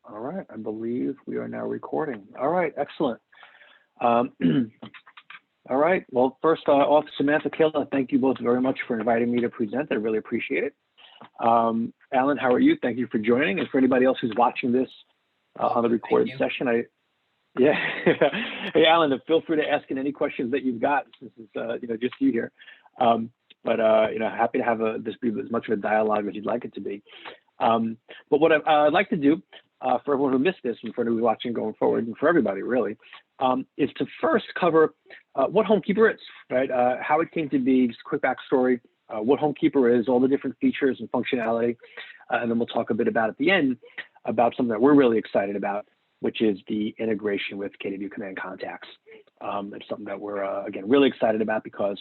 All right, I believe we are now recording. All right, excellent. Um, all right, well, first off, Samantha, Kayla, thank you both very much for inviting me to present. I really appreciate it. Alan, how are you? Thank you for joining. And for anybody else who's watching this on the recorded session, yeah. Hey, Alan, feel free to ask in any questions that you've got, since it's just you here. Happy to have this be as much of a dialogue as you'd like it to be. But what I'd like to do for everyone who missed this and for anyone watching going forward, and for everybody really, is to first cover what HomeKeepr is, right? How it came to be, just a quick backstory, what HomeKeepr is, all the different features and functionality, and then we'll talk a bit about at the end about something that we're really excited about, which is the integration with KW Command contacts. It's something that we're, again, really excited about because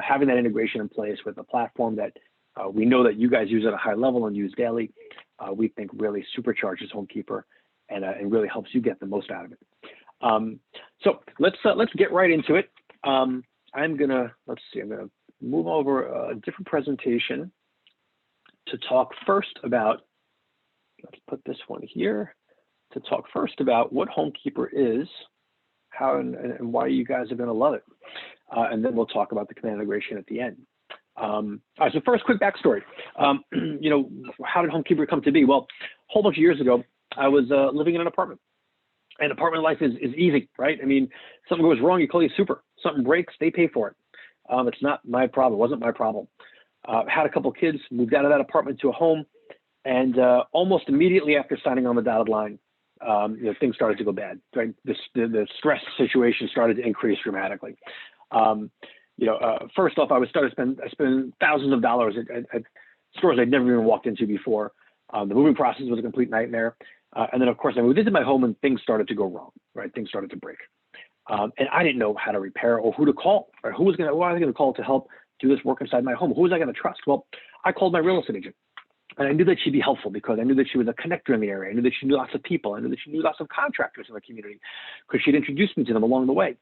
having that integration in place with a platform that we know that you guys use at a high level and use daily, we think really supercharges HomeKeepr and really helps you get the most out of it. So let's get right into it. I'm gonna move over a different presentation to talk first about, let's put this one here, to talk first about what HomeKeepr is, how and why you guys are gonna love it. And then we'll talk about the command integration at the end. All right, so first, quick backstory. How did HomeKeepr come to be? Well, a whole bunch of years ago, I was living in an apartment. And apartment life is easy, right? I mean, something goes wrong, you call you super. Something breaks, they pay for it. It's not my problem, wasn't my problem. Had a couple kids, moved out of that apartment to a home, and almost immediately after signing on the dotted line, things started to go bad, right? The stress situation started to increase dramatically. First off, I spend thousands of dollars at stores I'd never even walked into before. The moving process was a complete nightmare. And then, of course, I moved into my home and things started to go wrong, right? Things started to break. And I didn't know how to repair or who to call, right? Who was I going to call to help do this work inside my home? Who was I going to trust? Well, I called my real estate agent. And I knew that she'd be helpful because I knew that she was a connector in the area. I knew that she knew lots of people. I knew that she knew lots of contractors in the community because she'd introduced me to them along the way.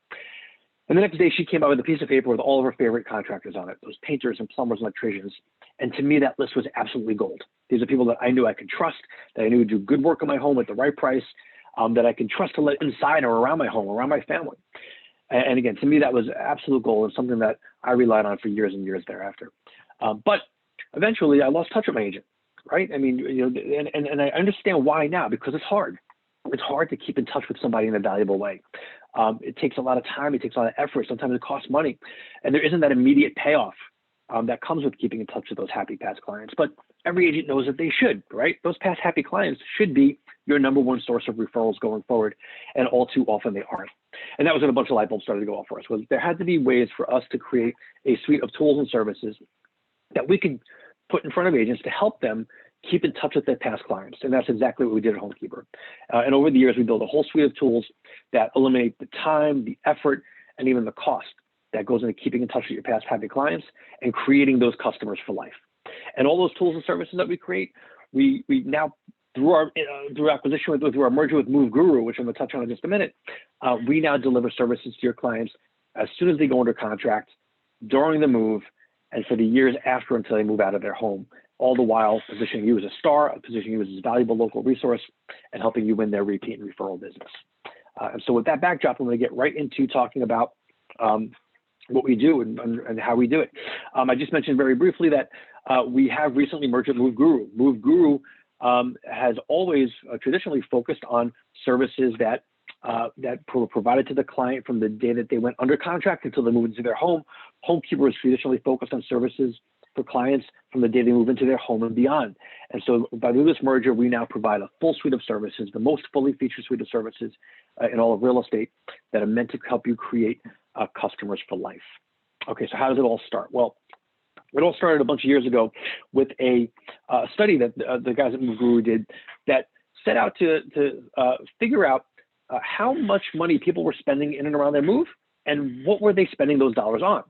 And the next day she came out with a piece of paper with all of her favorite contractors on it, those painters and plumbers and electricians. And to me, that list was absolutely gold. These are people that I knew I could trust, that I knew would do good work on my home at the right price, that I could trust to let inside or around my home, around my family. And again, to me, that was absolute gold and something that I relied on for years and years thereafter. But eventually I lost touch with my agent, right? I mean, and I understand why now, because it's hard. It's hard to keep in touch with somebody in a valuable way. It takes a lot of time, it takes a lot of effort, sometimes it costs money, and there isn't that immediate payoff that comes with keeping in touch with those happy past clients. But every agent knows that they should, right? Those past happy clients should be your number one source of referrals going forward, and all too often they aren't. And that was when a bunch of light bulbs started to go off for us. Was there had to be ways for us to create a suite of tools and services that we could put in front of agents to help them keep in touch with their past clients. And that's exactly what we did at HomeKeepr. And over the years, we built a whole suite of tools that eliminate the time, the effort, and even the cost that goes into keeping in touch with your past happy clients and creating those customers for life. And all those tools and services that we create, we now, through our acquisition, through our merger with Move Guru, which I'm going to touch on in just a minute, we now deliver services to your clients as soon as they go under contract, during the move, and for the years after until they move out of their home, all the while positioning you as a star, positioning you as a valuable local resource, and helping you win their repeat and referral business. And so with that backdrop, I'm going to get right into talking about what we do and how we do it. I just mentioned very briefly that we have recently merged with Move Guru. Move Guru has always traditionally focused on services that were provided to the client from the day that they went under contract until they moved into their home. HomeKeepr is traditionally focused on services for clients from the day they move into their home and beyond. And so by doing this merger, we now provide a full suite of services, the most fully featured suite of services in all of real estate that are meant to help you create customers for life. Okay, so how does it all start? Well, it all started a bunch of years ago with a study that the guys at Move Guru did that set out to figure out how much money people were spending in and around their move and what were they spending those dollars on.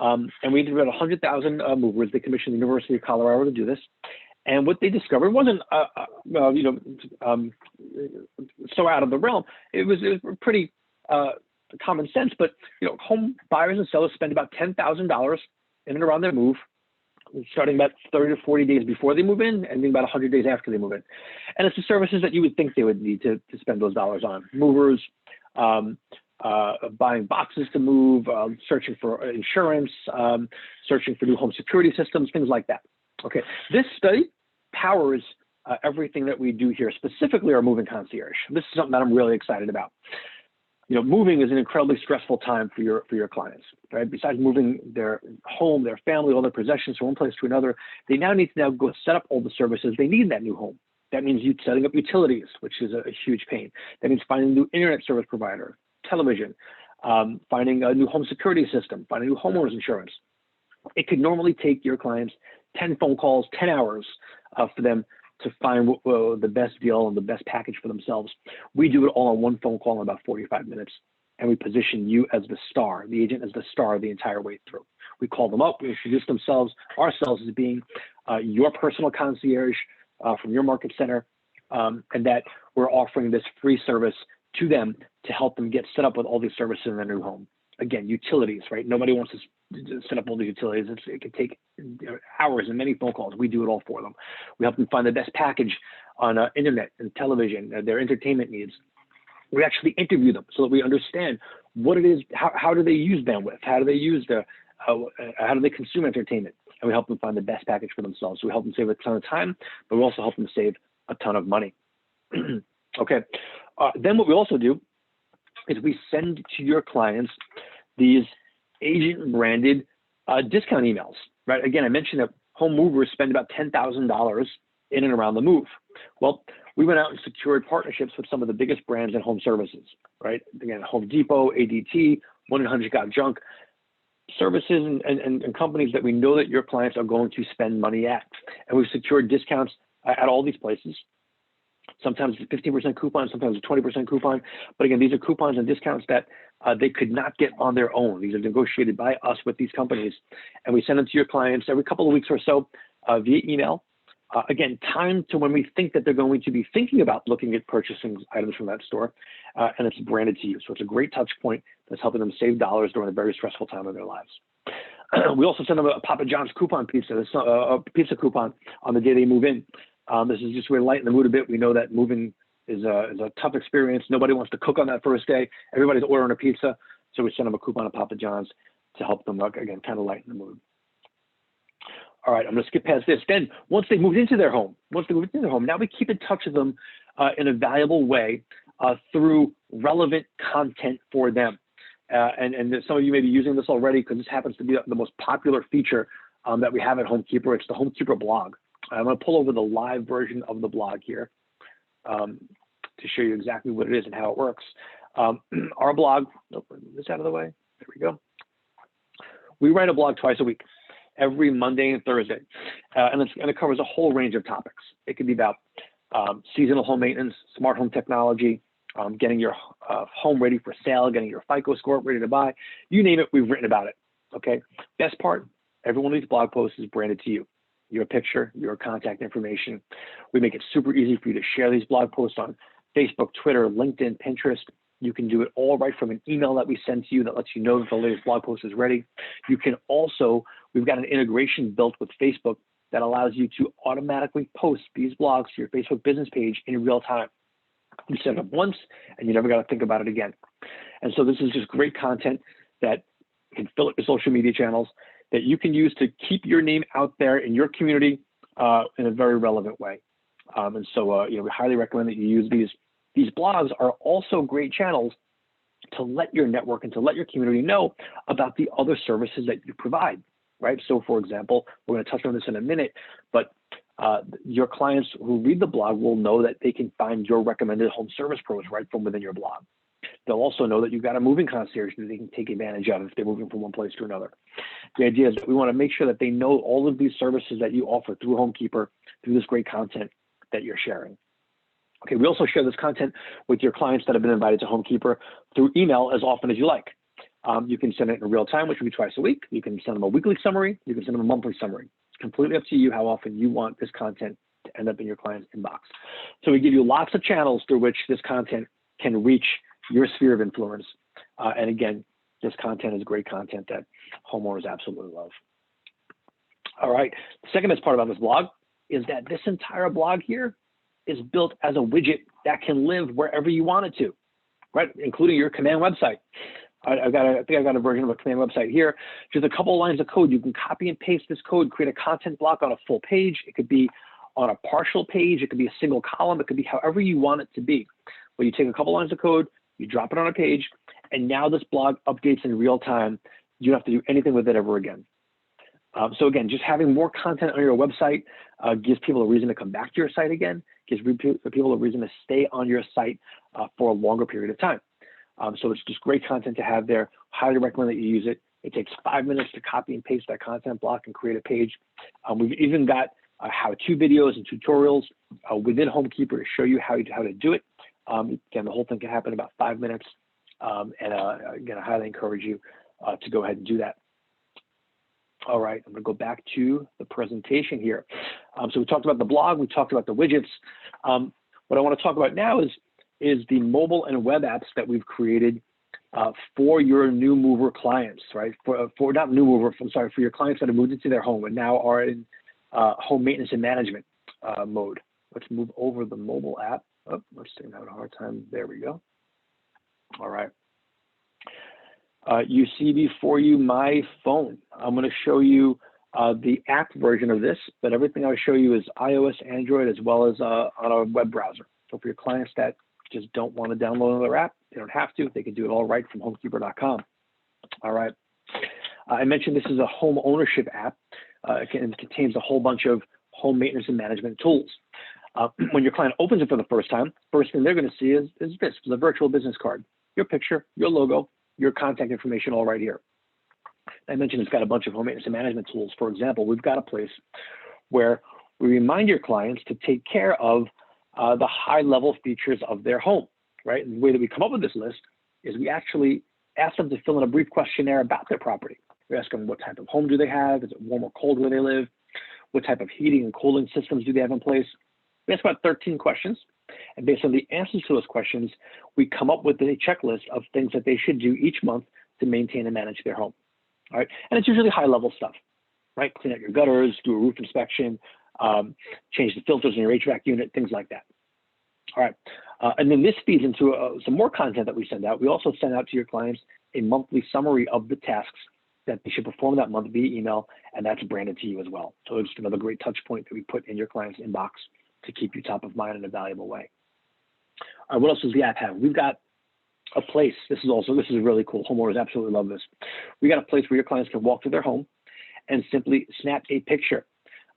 And we interviewed 100,000 movers. They commissioned the University of Colorado to do this. And what they discovered wasn't, so out of the realm. It was pretty common sense. But home buyers and sellers spend about $10,000 in and around their move starting about 30 to 40 days before they move in, ending about 100 days after they move in. And it's the services that you would think they would need to spend those dollars on: movers, buying boxes to move, searching for insurance, searching for new home security systems, things like that. Okay, this study powers everything that we do here, specifically our moving concierge. This is something that I'm really excited about. You know, moving is an incredibly stressful time for your clients, right? Besides moving their home, their family, all their possessions from one place to another, they now need to go set up all the services they need in that new home. That means you setting up utilities, which is a huge pain. That means finding a new internet service provider, television, finding a new home security system, finding new homeowners insurance. It could normally take your clients 10 phone calls, 10 hours for them to find the best deal and the best package for themselves. We do it all on one phone call in about 45 minutes, and we position you as the star, the agent as the star the entire way through. We call them up, we introduce ourselves as being your personal concierge from your market center, and that we're offering this free service to them to help them get set up with all these services in their new home. Again, utilities, right? Nobody wants to set up all the utilities. It can take hours and many phone calls. We do it all for them. We help them find the best package on internet and television, their entertainment needs. We actually interview them so that we understand what it is, how do they use bandwidth? How do they use how do they consume entertainment? And we help them find the best package for themselves. So we help them save a ton of time, but we also help them save a ton of money. Okay. Then what we also do is we send to your clients these agent branded discount emails, right? Again, I mentioned that home movers spend about $10,000 in and around the move. Well, we went out and secured partnerships with some of the biggest brands in home services, right? Again, Home Depot, ADT, 1-800-GOT-JUNK, services and companies that we know that your clients are going to spend money at. And we've secured discounts at all these places. Sometimes it's a 15% coupon, sometimes a 20% coupon. But again, these are coupons and discounts that they could not get on their own. These are negotiated by us with these companies. And we send them to your clients every couple of weeks or so via email. Again, timed to when we think that they're going to be thinking about looking at purchasing items from that store. And it's branded to you. So it's a great touch point that's helping them save dollars during a very stressful time of their lives. We also send them a Papa John's coupon pizza, a pizza coupon on the day they move in. This is just way to lighten the mood a bit. We know that moving is a tough experience. Nobody wants to cook on that first day. Everybody's ordering a pizza. So we send them a coupon at Papa John's to help them, again, kind of lighten the mood. All right, I'm going to skip past this. Then once they moved into their home, now we keep in touch with them in a valuable way through relevant content for them. And some of you may be using this already because this happens to be the most popular feature that we have at HomeKeepr. It's the HomeKeepr blog. I'm going to pull over the live version of the blog here to show you exactly what it is and how it works. Our blog, put this out of the way. There we go. We write a blog twice a week, every Monday and Thursday. And it covers a whole range of topics. It could be about seasonal home maintenance, smart home technology, getting your home ready for sale, getting your FICO score ready to buy. You name it, we've written about it. Okay. Best part, every one of these blog posts is branded to you. Your picture, your contact information. We make it super easy for you to share these blog posts on Facebook, Twitter, LinkedIn, Pinterest. You can do it all right from an email that we send to you that lets you know that the latest blog post is ready. You can also, we've got an integration built with Facebook that allows you to automatically post these blogs to your Facebook business page in real time. You set it up once and you never got to think about it again. And so this is just great content that can fill up your social media channels that you can use to keep your name out there in your community in a very relevant way. And so, we highly recommend that you use these. These blogs are also great channels to let your network and to let your community know about the other services that you provide, right? So for example, we're going to touch on this in a minute, but your clients who read the blog will know that they can find your recommended home service pros right from within your blog. They'll also know that you've got a moving concierge that they can take advantage of if they're moving from one place to another. The idea is that we want to make sure that they know all of these services that you offer through HomeKeepr, through this great content that you're sharing. Okay, we also share this content with your clients that have been invited to HomeKeepr through email as often as you like. You can send it in real time, which will be twice a week. You can send them a weekly summary. You can send them a monthly summary. It's completely up to you how often you want this content to end up in your client's inbox. So we give you lots of channels through which this content can reach your sphere of influence. And again, this content is great content that homeowners absolutely love. All right. The second best part about this blog is that this entire blog here is built as a widget that can live wherever you want it to, right? Including your command website. I think I've got a version of a command website here. Just a couple of lines of code. You can copy and paste this code, create a content block on a full page. It could be on a partial page. It could be a single column. It could be however you want it to be. But you take a couple lines of code, you drop it on a page, and now this blog updates in real time. You don't have to do anything with it ever again. So again, just having more content on your website gives people a reason to come back to your site again, gives people a reason to stay on your site for a longer period of time. So it's just great content to have there. Highly recommend that you use it. It takes 5 minutes to copy and paste that content block and create a page. We've even got how-to videos and tutorials within HomeKeepr to show you how to do it. Again, the whole thing can happen in about 5 minutes. Again, I highly encourage you to go ahead and do that. All right, I'm going to go back to the presentation here. So we talked about the blog, we talked about the widgets. What I want to talk about now is the mobile and web apps that we've created for your new mover clients, right? For not new mover, I'm sorry, for your clients that have moved into their home and now are in home maintenance and management mode. Let's move over the mobile app. Oh, let's see, I'm having a hard time. There we go. All right. You see before you my phone. I'm going to show you the app version of this, but everything I show you is iOS, Android, as well as on a web browser. So for your clients that just don't want to download another app, they don't have to. They can do it all right from HomeKeepr.com. All right. I mentioned this is a home ownership app. It contains a whole bunch of home maintenance and management tools. When your client opens it for the first time, first thing they're going to see is this, the virtual business card. Your picture, your logo, your contact information all right here. I mentioned it's got a bunch of home maintenance and management tools. For example, we've got a place where we remind your clients to take care of the high-level features of their home, right? And the way that we come up with this list is we actually ask them to fill in a brief questionnaire about their property. We ask them what type of home do they have? Is it warm or cold where they live? What type of heating and cooling systems do they have in place? We ask about 13 questions. And based on the answers to those questions, we come up with a checklist of things that they should do each month to maintain and manage their home. All right. And it's usually high-level stuff, right? Clean out your gutters, do a roof inspection, change the filters in your HVAC unit, things like that. All right. And then this feeds into some more content that we send out. We also send out to your clients a monthly summary of the tasks that they should perform that month via email, and that's branded to you as well. So it's another great touch point that we put in your client's inbox to keep you top of mind in a valuable way. All right, what else does the app have? We've got a place. This is really cool. Homeowners absolutely love this. We got a place where your clients can walk through their home and simply snap a picture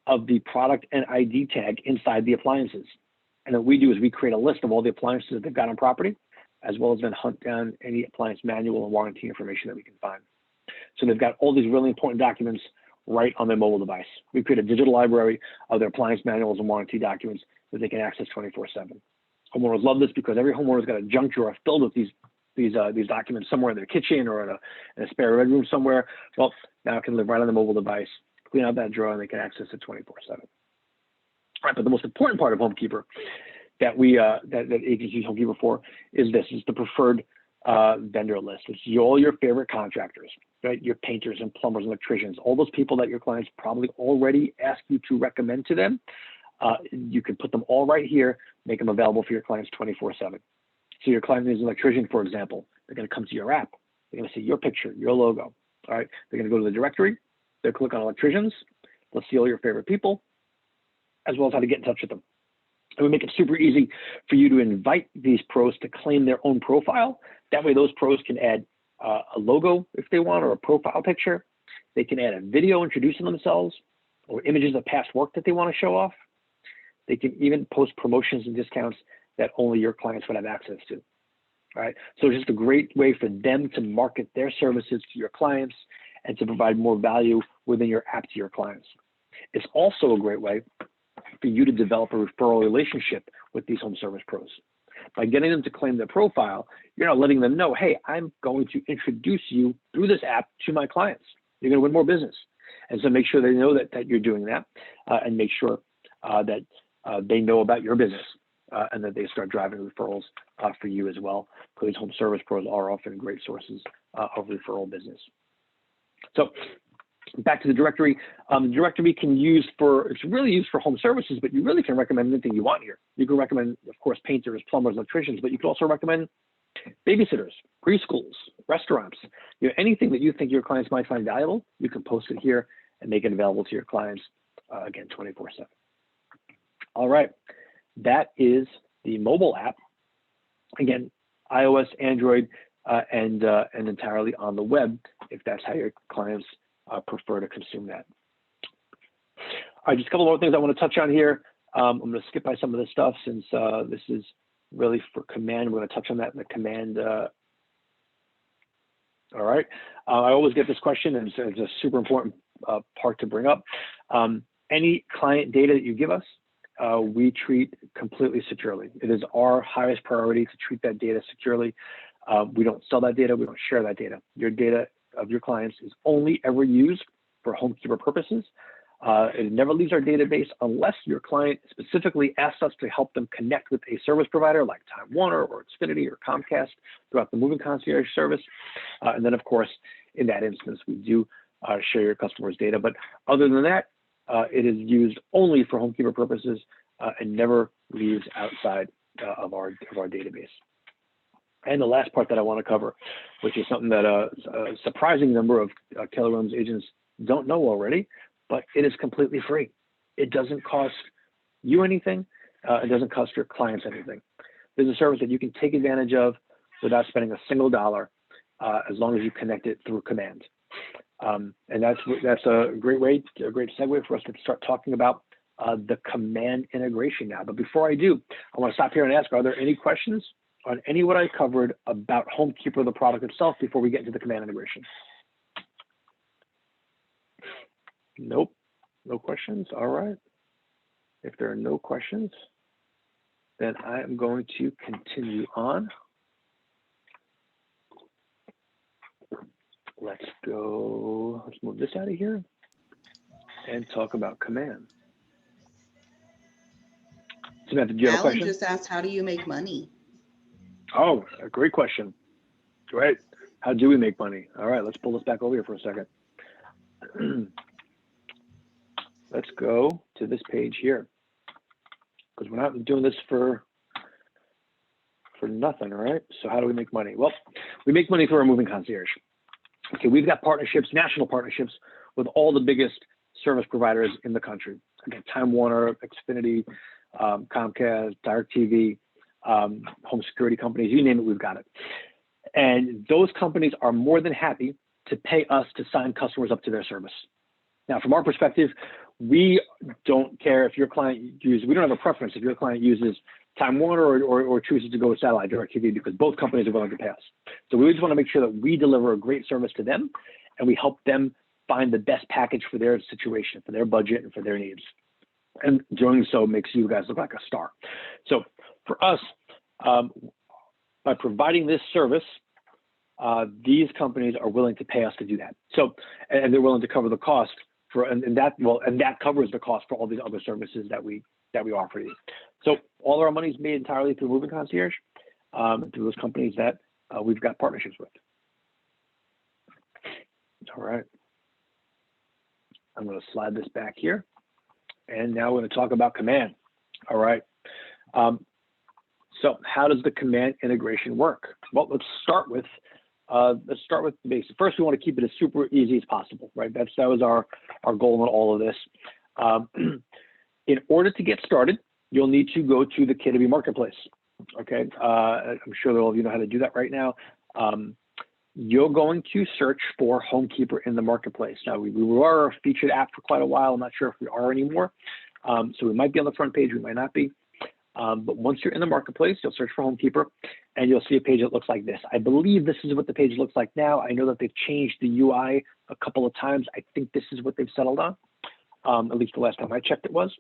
of the product and ID tag inside the appliances. And what we do is we create a list of all the appliances that they've got on property, as well as then hunt down any appliance manual and warranty information that we can find. So they've got all these really important documents right on their mobile device. We create a digital library of their appliance manuals and warranty documents that they can access 24/7. Homeowners love this because every homeowner's got a junk drawer filled with these documents somewhere in their kitchen or in a spare bedroom somewhere. Well, now it can live right on the mobile device, clean out that drawer, and they can access it 24/7. Right, but the most important part of HomeKeepr that agents use HomeKeepr for is this: is the preferred vendor list. It's all your favorite contractors, right? Your painters and plumbers, and electricians, all those people that your clients probably already ask you to recommend to them. You can put them all right here, make them available for your clients 24/7. So your client is an electrician, for example. They're going to come to your app. They're going to see your picture, your logo. All right. They're going to go to the directory. They'll click on electricians. They'll see all your favorite people, as well as how to get in touch with them. And we make it super easy for you to invite these pros to claim their own profile. That way those pros can add a logo if they want, or a profile picture. They can add a video introducing themselves, or images of past work that they want to show off. They can even post promotions and discounts that only your clients would have access to. All right. So it's just a great way for them to market their services to your clients and to provide more value within your app to your clients. It's also a great way for you to develop a referral relationship with these home service pros. By getting them to claim their profile, you're not letting them know, hey, I'm going to introduce you through this app to my clients. You're going to win more business. And so make sure they know that you're doing that, and make sure that they know about your business, and that they start driving referrals for you as well, because home service pros are often great sources of referral business. So Back to the directory. The directory can use it's really used for home services, but you really can recommend anything you want here. You can recommend, of course, painters, plumbers, electricians, but you can also recommend babysitters, preschools, restaurants, anything that you think your clients might find valuable, you can post it here and make it available to your clients, again, 24/7. All right, that is the mobile app. Again, iOS, Android, and entirely on the web, if that's how your clients prefer to consume that. All right, just a couple more things I want to touch on here. I'm going to skip by some of this stuff since this is really for Command. We're going to touch on that in the Command. All right. I always get this question, and it's a super important part to bring up. Any client data that you give us, we treat completely securely. It is our highest priority to treat that data securely. We don't sell that data. We don't share that data. Your data of your clients is only ever used for HomeKeepr purposes. It never leaves our database unless your client specifically asks us to help them connect with a service provider like Time Warner or Xfinity or Comcast throughout the moving concierge service. And then, of course, in that instance, we do share your customer's data. But other than that, it is used only for HomeKeepr purposes and never leaves outside of our database. And the last part that I want to cover, which is something that a surprising number of Keller Williams agents don't know already, but it is completely free. It doesn't cost you anything. It doesn't cost your clients anything. There's a service that you can take advantage of without spending a single dollar, as long as you connect it through Command. And that's a great way, a great segue for us to start talking about the Command integration now. But before I do, I want to stop here and ask, are there any questions on any of what I covered about HomeKeepr, the product itself, before we get into the Command integration? Nope, no questions. All right. If there are no questions, then I am going to continue on. Let's move this out of here and talk about Command. Samantha, do you have a question? Alan just asked, how do you make money? Oh, a great question. Great. How do we make money? All right, let's pull this back over here for a second. Let's go to this page here, because we're not doing this for nothing, all right? So how do we make money? Well, we make money through our moving concierge. Okay, we've got partnerships, national partnerships with all the biggest service providers in the country. Again, Time Warner, Xfinity, Comcast, DirecTV, home security companies, you name it, we've got it. And those companies are more than happy to pay us to sign customers up to their service. Now, from our perspective, we don't care if your client uses, we don't have a preference if your client uses Time Warner or chooses to go with satellite DirecTV, because both companies are willing to pay us. So we just want to make sure that we deliver a great service to them, and we help them find the best package for their situation, for their budget, and for their needs. And doing so makes you guys look like a star. So for us, by providing this service, these companies are willing to pay us to do that. So, and they're willing to cover the cost for, and that covers the cost for all these other services that we offer you. So all of our money is made entirely through moving concierge, through those companies that we've got partnerships with. All right. I'm going to slide this back here, and now we're going to talk about Command. All right. So how does the Command integration work? Well, let's start with the basics. First, we want to keep it as super easy as possible, right? That was our goal in all of this. In order to get started, you'll need to go to the KW Marketplace. Okay, I'm sure that all of you know how to do that right now. You're going to search for HomeKeepr in the Marketplace. Now, we were a featured app for quite a while. I'm not sure if we are anymore. So we might be on the front page, we might not be. But once you're in the Marketplace, you'll search for HomeKeepr, and you'll see a page that looks like this. I believe this is what the page looks like now. I know that they've changed the UI a couple of times. I think this is what they've settled on, at least the last time I checked it was.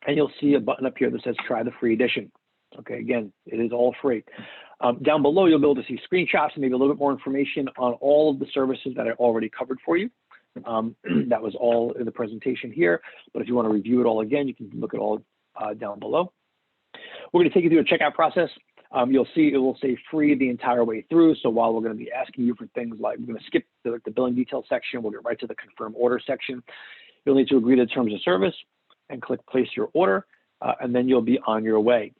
And you'll see a button up here that says try the free edition. Okay, again, it is all free. Down below, you'll be able to see screenshots and maybe a little bit more information on all of the services that I already covered for you. That was all in the presentation here. But if you want to review it all again, you can look at all down below. We're going to take you through a checkout process. you'll see it will say free the entire way through. So while we're going to be asking you for things like, we're going to skip the billing details section, we'll get right to the confirm order section. You'll need to agree to the terms of service and click place your order, and then you'll be on your way.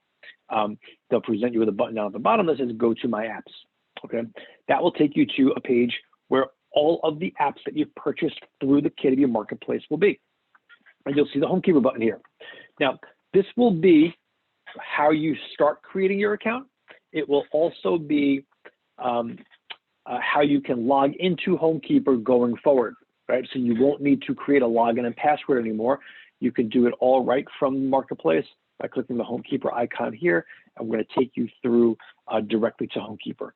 They'll present you with a button down at the bottom that says go to my apps. Okay, that will take you to a page where all of the apps that you've purchased through the KW Marketplace will be. And you'll see the HomeKeepr button here. Now, this will be how you start creating your account. It will also be how you can log into HomeKeepr going forward, right? So you won't need to create a login and password anymore. You can do it all right from the Marketplace by clicking the HomeKeepr icon here, and we're going to take you through directly to HomeKeepr.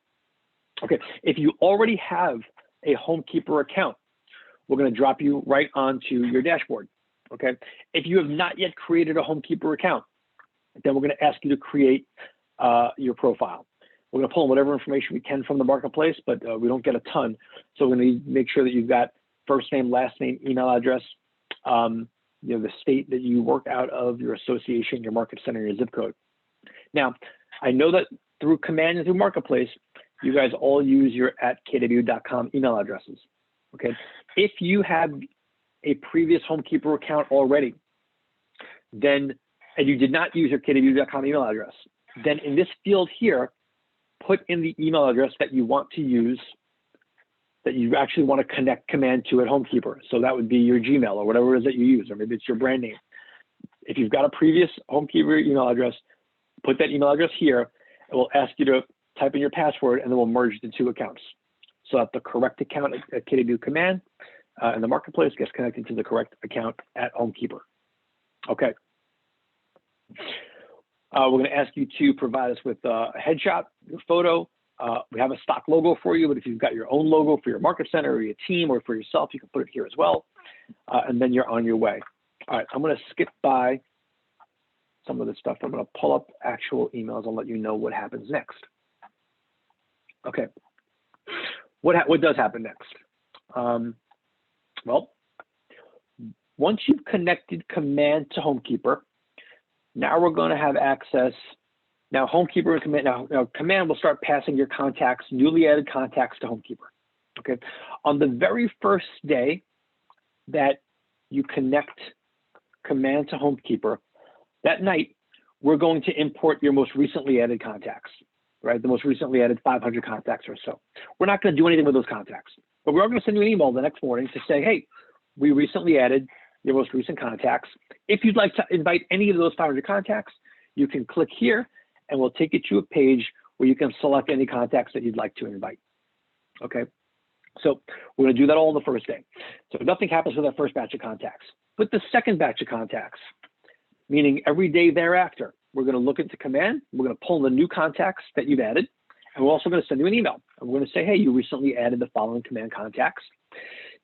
Okay, if you already have a HomeKeepr account, we're going to drop you right onto your dashboard. Okay, if you have not yet created a HomeKeepr account, then we're going to ask you to create your profile. We're going to pull in whatever information we can from the Marketplace, but we don't get a ton. So we're going to make sure that you've got first name, last name, email address, the state that you work out of, your association, your market center, your zip code. Now, I know that through Command and through Marketplace, you guys all use your @kw.com email addresses. Okay, if you have a previous HomeKeepr account already, then and you did not use your KW.com email address, then in this field here, put in the email address that you want to use, that you actually want to connect Command to at HomeKeepr. So that would be your Gmail or whatever it is that you use, or maybe it's your brand name. If you've got a previous HomeKeepr email address, put that email address here, and we'll ask you to type in your password, and then we'll merge the two accounts. So that the correct account at KW Command in the Marketplace gets connected to the correct account at HomeKeepr. Okay. We're going to ask you to provide us with a headshot, your photo. We have a stock logo for you, but if you've got your own logo for your market center or your team or for yourself, you can put it here as well. And then you're on your way. All right, I'm going to skip by some of this stuff. I'm going to pull up actual emails and let you know what happens next. Okay, what does happen next? Well, once you've connected Command to HomeKeepr, now we're going to have access. Now HomeKeepr and Command, now Command will start passing your contacts, newly added contacts to HomeKeepr. Okay, on the very first day that you connect Command to HomeKeepr, that night, we're going to import your most recently added contacts, right? The most recently added 500 contacts or so. We're not going to do anything with those contacts, but we're going to send you an email the next morning to say, hey, we recently added your most recent contacts. If you'd like to invite any of those 500 contacts, you can click here and we'll take you to a page where you can select any contacts that you'd like to invite. Okay, so we're going to do that all on the first day. So nothing happens with that first batch of contacts. With the second batch of contacts, meaning every day thereafter, we're going to look into Command, we're going to pull in the new contacts that you've added, and we're also going to send you an email. And we're going to say, hey, you recently added the following Command contacts.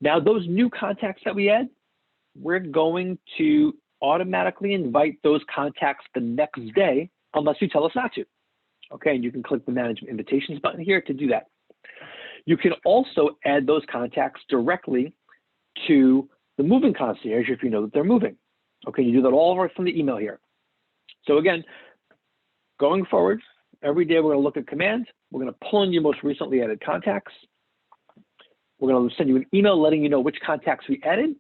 Now, those new contacts that we add, we're going to automatically invite those contacts the next day, unless you tell us not to. Okay, and you can click the Manage Invitations button here to do that. You can also add those contacts directly to the moving concierge if you know that they're moving. Okay, you do that all right from the email here. So again, going forward, every day we're going to look at Command. We're going to pull in your most recently added contacts. We're going to send you an email letting you know which contacts we added.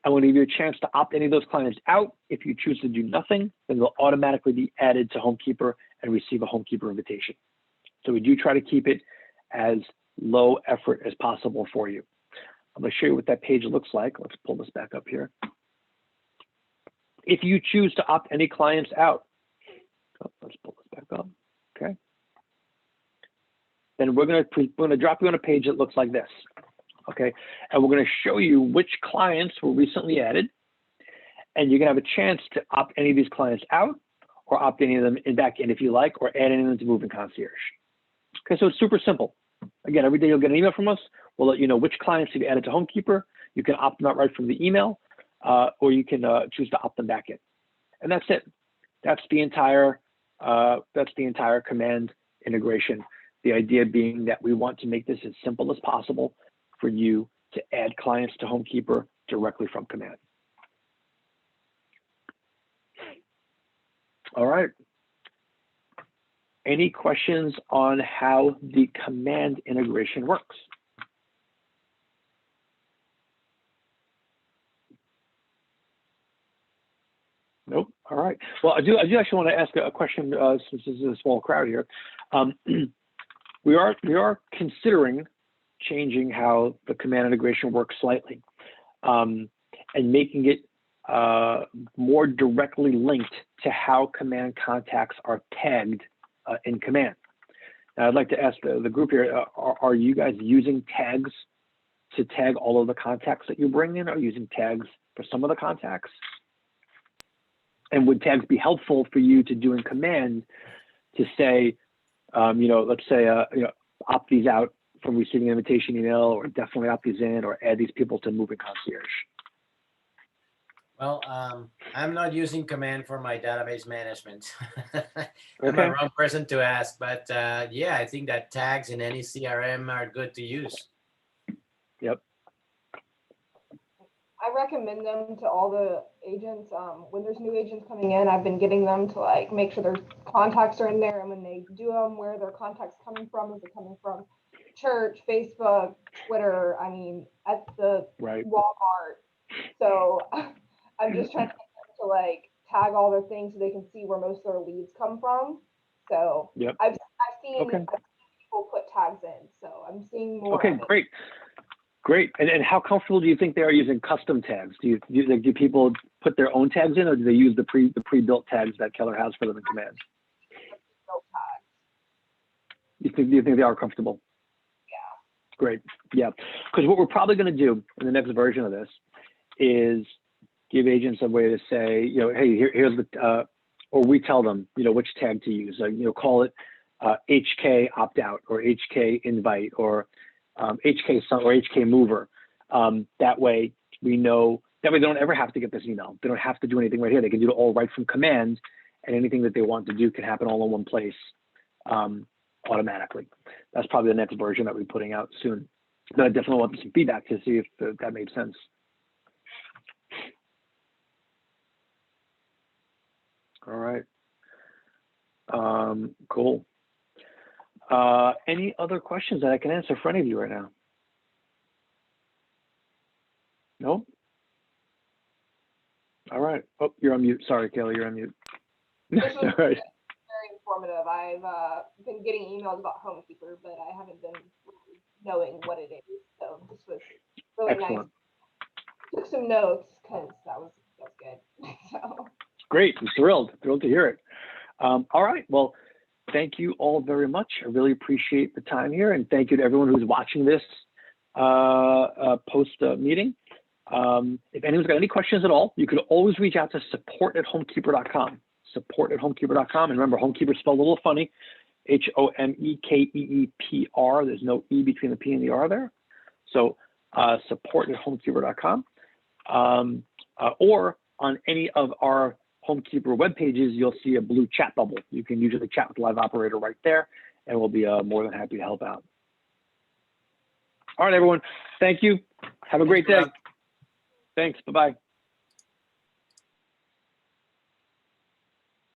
And we'll give you a chance to opt any of those clients out. If you choose to do nothing, then they'll automatically be added to HomeKeepr and receive a HomeKeepr invitation. So we do try to keep it as low effort as possible for you. I'm going to show you what that page looks like. Let's pull this back up here. If you choose to opt any clients out, let's pull this back up, okay? Then we're going to drop you on a page that looks like this, okay? And we're going to show you which clients were recently added, and you're going to have a chance to opt any of these clients out or opt any of them back in if you like, or add any of them to Moving Concierge. Okay, so it's super simple. Again, every day you'll get an email from us. We'll let you know which clients you've added to HomeKeepr. You can opt them out right from the email, or you can choose to opt them back in. And that's it. That's the entire Command integration. The idea being that we want to make this as simple as possible for you to add clients to HomeKeepr directly from Command. All right. Any questions on how the command integration works? Nope. All right. Well, I do actually want to ask a question since this is a small crowd here. We are considering changing how the command integration works slightly, and making it more directly linked to how command contacts are tagged in command. Now, I'd like to ask the group here: are you guys using tags to tag all of the contacts that you bring in? Are you using tags for some of the contacts? And would tags be helpful for you to do in command to say, let's say, opt these out from receiving an invitation email, or definitely opt these in, or add these people to moving concierge? Well, I'm not using command for my database management. I'm Okay. a wrong person to ask, but yeah, I think that tags in any CRM are good to use. Yep. I recommend them to all the agents. When there's new agents coming in, I've been getting them to like make sure their contacts are in there, and when they do them, where their contacts coming from? Is it coming from church, Facebook, Twitter? I mean, at the Right. Walmart. So I'm just trying to get them to like tag all their things so they can see where most of their leads come from. So Yep. I've seen Okay. people put tags in, so I'm seeing more. Okay, of it. great. Great. And how comfortable do you think they are using custom tags? Do people put their own tags in, or do they use the pre-built tags that Keller has for them in command? Built tags. Do you think they are comfortable? Yeah. Great. Yeah. Because what we're probably going to do in the next version of this is give agents a way to say, hey, here's the, or we tell them, which tag to use. Call it HK opt out, or HK invite, or HK or HK mover. That way we know, that way they don't ever have to get this email. They don't have to do anything right here. They can do it all right from command, and anything that they want to do can happen all in one place automatically. That's probably the next version that we're putting out soon. But I definitely want some feedback to see if that made sense. All right. Cool. Any other questions that I can answer for any of you right now? No? All right. Oh, you're on mute. Sorry, Kelly, you're on mute. This was All right. very informative. I've been getting emails about HomeKeepr, but I haven't been knowing what it is. So this was really Excellent. nice. Took some notes because that was good. So. Great. I'm thrilled to hear it. All right. Well, thank you all very much. I really appreciate the time here, and thank you to everyone who's watching this post meeting. If anyone's got any questions at all, you could always reach out to support@homekeepr.com. Support@homekeepr.com. And remember, HomeKeepr spelled a little funny, HomeKeepr. There's no E between the P and the R there. So support@homekeepr.com. Or on any of our HomeKeepr web pages, you'll see a blue chat bubble. You can usually chat with the live operator right there, and we'll be more than happy to help out. All right, everyone. Thank you. Have a great day. Thanks. Bye-bye.